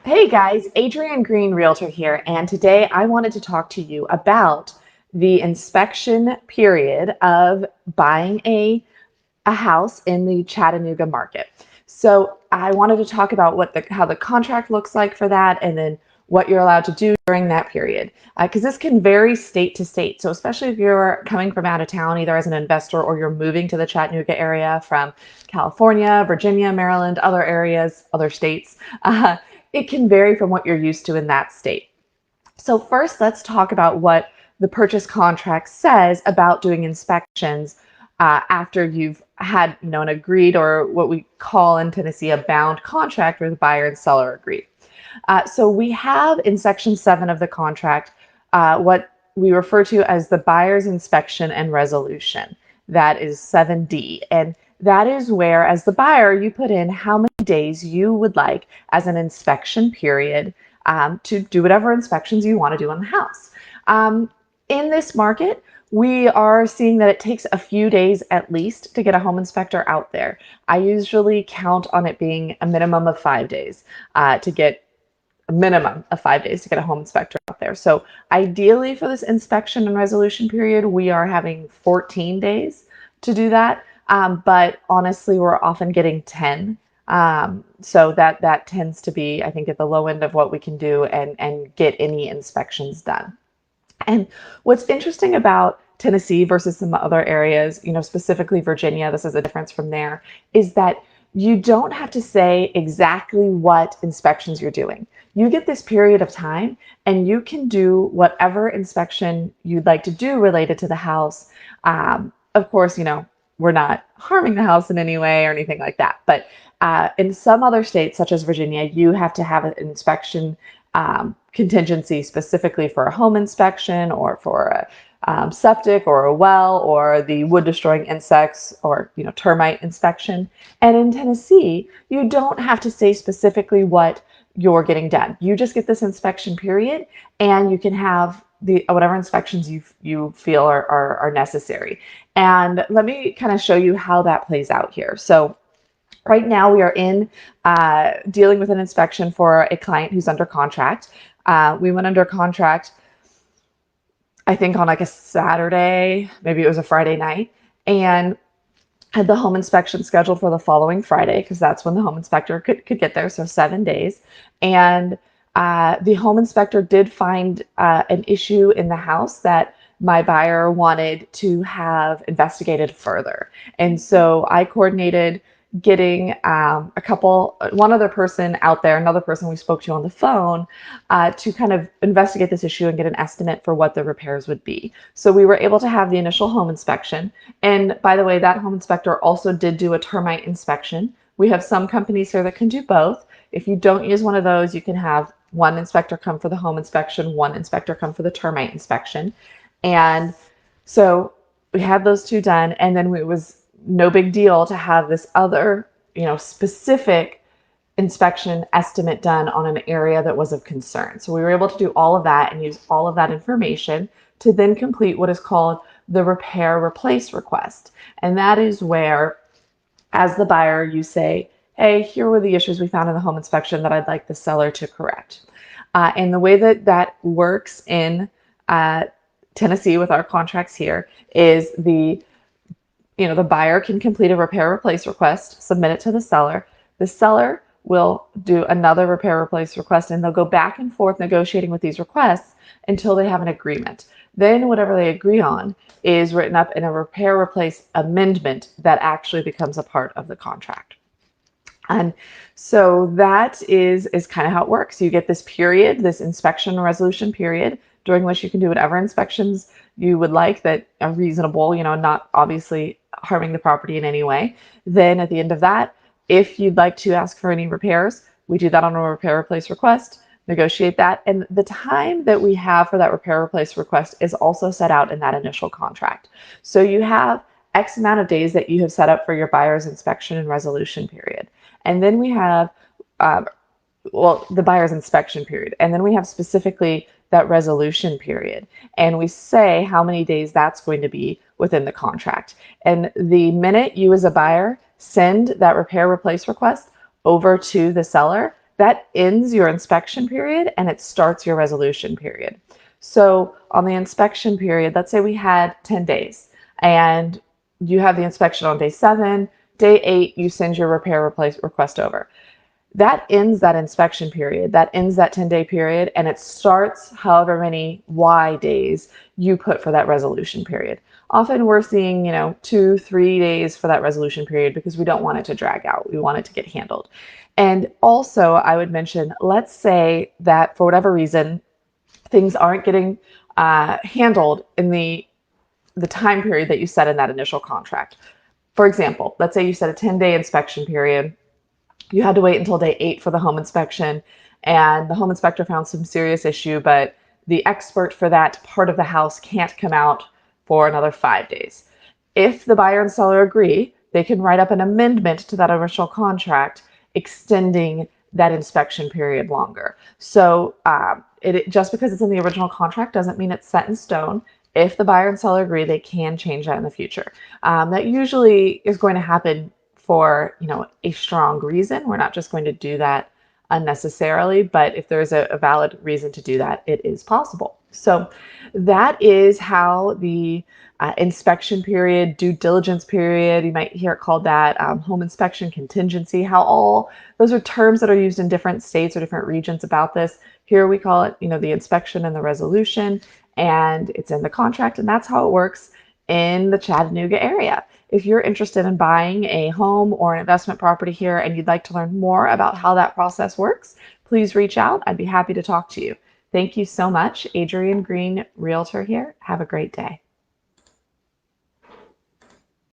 Hey guys, Adrienne Green, Realtor here, and today I wanted to talk to you about the inspection period of buying a house in the Chattanooga market. So I wanted to talk about how the contract looks like for that, and then what you're allowed to do during that period. Because this can vary state to state. So especially if you're coming from out of town, either as an investor or you're moving to the Chattanooga area from California, Virginia, Maryland, other areas, other states, it can vary from what you're used to in that state. So first, let's talk about what the purchase contract says about doing inspections after you've had, an agreed, or what we call in Tennessee a bound contract, where the buyer and seller agree. So we have in Section 7 of the contract what we refer to as the buyer's inspection and resolution. That is 7D. And that is where, as the buyer, you put in how many days you would like as an inspection period to do whatever inspections you want to do on the house. In this market, we are seeing that it takes a few days at least to get a home inspector out there. I usually count on it being a minimum of 5 days to get a minimum of 5 days to get a home inspector out there. So ideally for this inspection and resolution period, we are having 14 days to do that. But honestly, we're often getting 10. So that tends to be, I think, at the low end of what we can do and get any inspections done. And what's interesting about Tennessee versus some other areas, specifically Virginia, this is a difference from there, is that you don't have to say exactly what inspections you're doing. You get this period of time and you can do whatever inspection you'd like to do related to the house. Of course, we're not harming the house in any way or anything like that. But in some other states, such as Virginia, you have to have an inspection contingency specifically for a home inspection or for a septic or a well or the wood destroying insects or termite inspection. And in Tennessee, you don't have to say specifically what you're getting done. You just get this inspection period and you can have the whatever inspections you feel are necessary. And let me kind of show you how that plays out here. So right now we are in dealing with an inspection for a client who's under contract. We went under contract, I think, on like a Saturday, maybe it was a Friday night, and had the home inspection scheduled for the following Friday because that's when the home inspector could get there, so 7 days. And the home inspector did find an issue in the house that my buyer wanted to have investigated further. And so I coordinated getting one other person out there, another person we spoke to on the phone, to kind of investigate this issue and get an estimate for what the repairs would be. So we were able to have the initial home inspection. And by the way, that home inspector also did do a termite inspection. We have some companies here that can do both. If you don't use one of those, you can have one inspector come for the home inspection, one inspector come for the termite inspection. And so we had those two done, and then it was no big deal to have this other, specific inspection estimate done on an area that was of concern. So we were able to do all of that and use all of that information to then complete what is called the repair replace request. And that is where, as the buyer, you say, hey, here were the issues we found in the home inspection that I'd like the seller to correct. And the way that works in Tennessee with our contracts here is the buyer can complete a repair replace request, submit it to the seller. The seller will do another repair replace request, and they'll go back and forth negotiating with these requests until they have an agreement. Then whatever they agree on is written up in a repair replace amendment that actually becomes a part of the contract. And so that is kind of how it works. You get this period, this inspection and resolution period, during which you can do whatever inspections you would like that are reasonable, not obviously harming the property in any way. Then at the end of that, if you'd like to ask for any repairs, we do that on a repair replace request, negotiate that. And the time that we have for that repair replace request is also set out in that initial contract. So you have X amount of days that you have set up for your buyer's inspection and resolution period. And then we have, the buyer's inspection period. And then we have specifically that resolution period. And we say how many days that's going to be within the contract. And the minute you as a buyer send that repair replace request over to the seller, that ends your inspection period and it starts your resolution period. So on the inspection period, let's say we had 10 days and you have the inspection on day 7, day 8, you send your repair replace request over. That ends that inspection period, that ends that 10-day period, and it starts however many Y days you put for that resolution period. Often we're seeing, 2, 3 days for that resolution period because we don't want it to drag out. We want it to get handled. And also, I would mention, let's say that for whatever reason, things aren't getting handled in the time period that you set in that initial contract. For example, let's say you set a 10-day inspection period. You had to wait until day 8 for the home inspection, and the home inspector found some serious issue, but the expert for that part of the house can't come out for another 5 days. If the buyer and seller agree, they can write up an amendment to that original contract extending that inspection period longer. So just because it's in the original contract doesn't mean it's set in stone. If the buyer and seller agree, they can change that in the future. That usually is going to happen for a strong reason. We're not just going to do that unnecessarily, but if there's a valid reason to do that, it is possible. So that is how the inspection period, due diligence period, you might hear it called that, home inspection contingency, how all those are terms that are used in different states or different regions about this. Here we call it, the inspection and the resolution, and it's in the contract, and that's how it works in the Chattanooga area. If you're interested in buying a home or an investment property here and you'd like to learn more about how that process works, please reach out. I'd be happy to talk to you. Thank you so much. Adrienne Green, Realtor here. Have a great day.